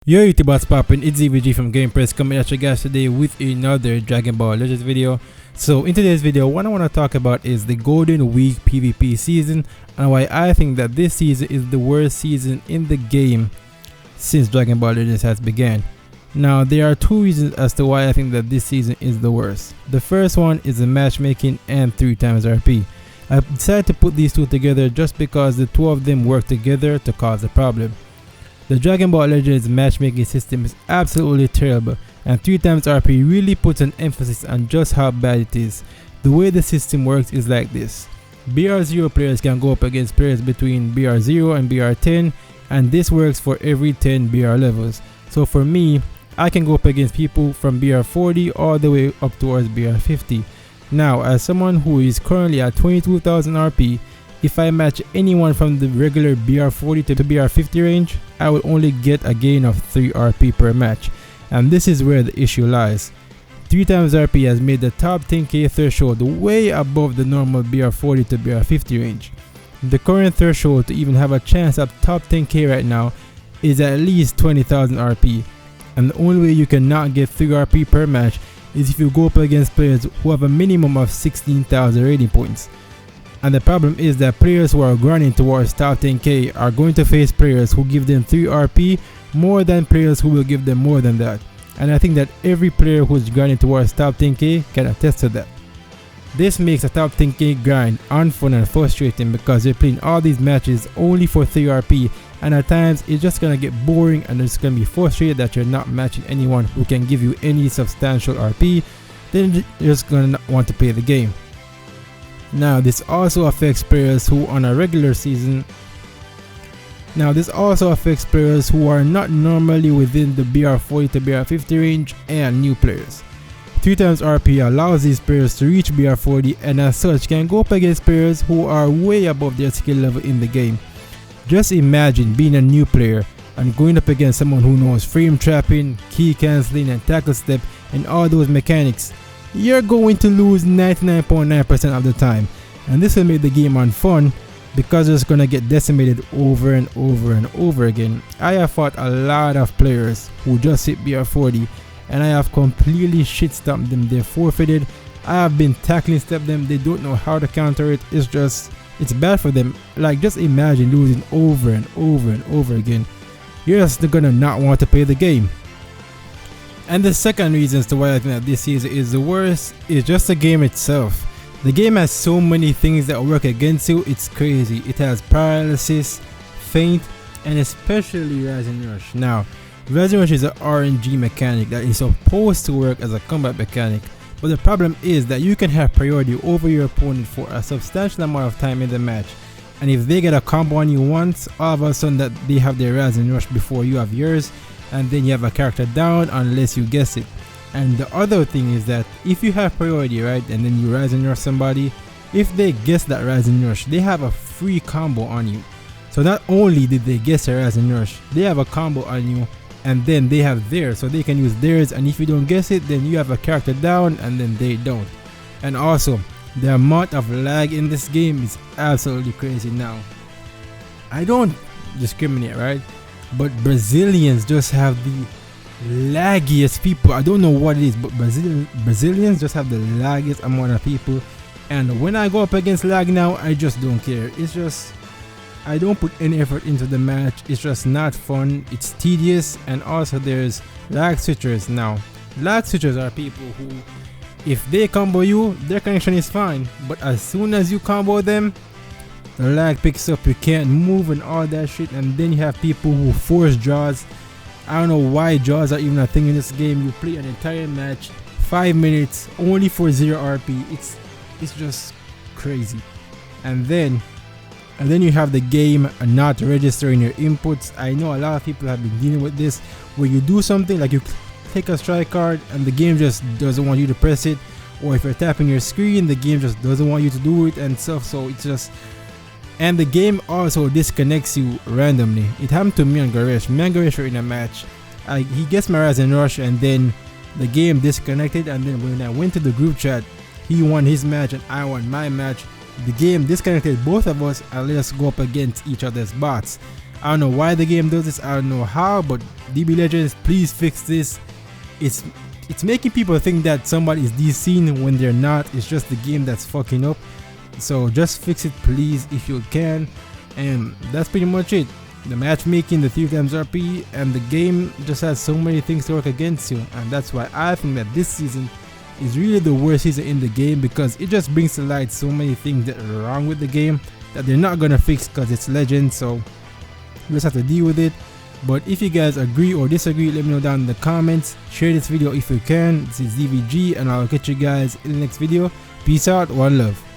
Yo YouTube, what's poppin'? It's ZVG from Game Press coming at you guys today with another Dragon Ball Legends video. So in today's video, what I want to talk about is the Golden Week PvP season and why I think that this season is the worst season in the game since Dragon Ball Legends has began. Now there are two reasons as to why I think that this season is the worst. The first one is the matchmaking and 3 times RP. I decided to put these two together just because the two of them work together to cause a problem. The Dragon Ball Legends matchmaking system is absolutely terrible, and 3 times RP really puts an emphasis on just how bad it is. The way the system works is like this. BR0 players can go up against players between BR0 and BR10, and this works for every 10 BR levels. So for me, I can go up against people from BR40 all the way up towards BR50. Now, as someone who is currently at 22,000 RP, if I match anyone from the regular BR40 to BR50 range, I will only get a gain of 3 RP per match, and this is where the issue lies. 3 times RP has made the top 10k threshold way above the normal BR40 to BR50 range. The current threshold to even have a chance at top 10k right now is at least 20,000 RP, and the only way you cannot get 3 RP per match is if you go up against players who have a minimum of 16,000 rating points. And the problem is that players who are grinding towards top 10k are going to face players who give them 3 RP more than players who will give them more than that. And I think that every player who is grinding towards top 10k can attest to that. This makes a top 10k grind unfun and frustrating because you're playing all these matches only for 3 RP, and at times it's just gonna get boring and it's gonna be frustrated that you're not matching anyone who can give you any substantial RP. Then you're just gonna not want to play the game. Now this also affects players who on a regular season. This also affects players who are not normally within the BR40 to BR50 range and new players. 3 times RP allows these players to reach BR40 and as such can go up against players who are way above their skill level in the game. Just imagine being a new player and going up against someone who knows frame trapping, key cancelling and tackle step and all those mechanics. You're going to lose 99.9% of the time, and this will make the game unfun because it's gonna get decimated over and over and over again. I have fought a lot of players who just hit BR40 and I have completely shit stomped them. They're forfeited. I have been tackling step them. They don't know how to counter it. It's bad for them. Like, just imagine losing over and over and over again. You're just gonna not want to play the game. And the second reason as to why I think that this season is the worst is just the game itself. The game has so many things that work against you, it's crazy. It has paralysis, feint, and especially Rising Rush. Now, Rising Rush is an RNG mechanic that is supposed to work as a combat mechanic, but the problem is that you can have priority over your opponent for a substantial amount of time in the match. And if they get a combo on you once, all of a sudden that they have their Rising Rush before you have yours, and then you have a character down unless you guess it. And the other thing is that if you have priority, right, and then you Rising Rush somebody, if they guess that Rising Rush, they have a free combo on you. So not only did they guess a Rising Rush, they have a combo on you, and then they have theirs, so they can use theirs, and if you don't guess it, then you have a character down and then they don't. And also, the amount of lag in this game is absolutely crazy. Now, I don't discriminate, right? But Brazilians just have the laggiest people. I don't know what it is, but Brazilians just have the laggiest amount of people. And when I go up against lag now, I just don't care. It's just, I don't put any effort into the match. It's just not fun. It's tedious. And also there's lag switchers now. Lag switchers are people who, if they combo you, their connection is fine. But as soon as you combo them, the lag picks up, you can't move and all that shit. And then you have people who force draws. I don't know why draws are even a thing in this game. You play an entire match, 5 minutes, only for 0 RP. It's just crazy. And then you have the game not registering your inputs. I know a lot of people have been dealing with this, where you do something like you take a strike card and the game just doesn't want you to press it, or if you're tapping your screen, the game just doesn't want you to do it and stuff. So it's just, and the game also disconnects you randomly. It happened to me and Garesh. Me and Garesh were in a match. He gets my Rising Rush and then the game disconnected, and then when I went to the group chat, he won his match and I won my match. The game disconnected both of us and let us go up against each other's bots. I don't know why the game does this, I don't know how, but DB Legends, please fix this. It's making people think that somebody is DCing when they're not. It's just the game that's fucking up. So just fix it please if you can. And that's pretty much it. The matchmaking, the 3x RP, and the game just has so many things to work against you, and that's why I think that this season is really the worst season in the game, because it just brings to light so many things that are wrong with the game that they're not gonna fix because it's Legend. So you just have to deal with it. But if you guys agree or disagree, let me know down in the comments. Share this video if you can. This is DVG, and I'll catch you guys in the next video. Peace out, one love.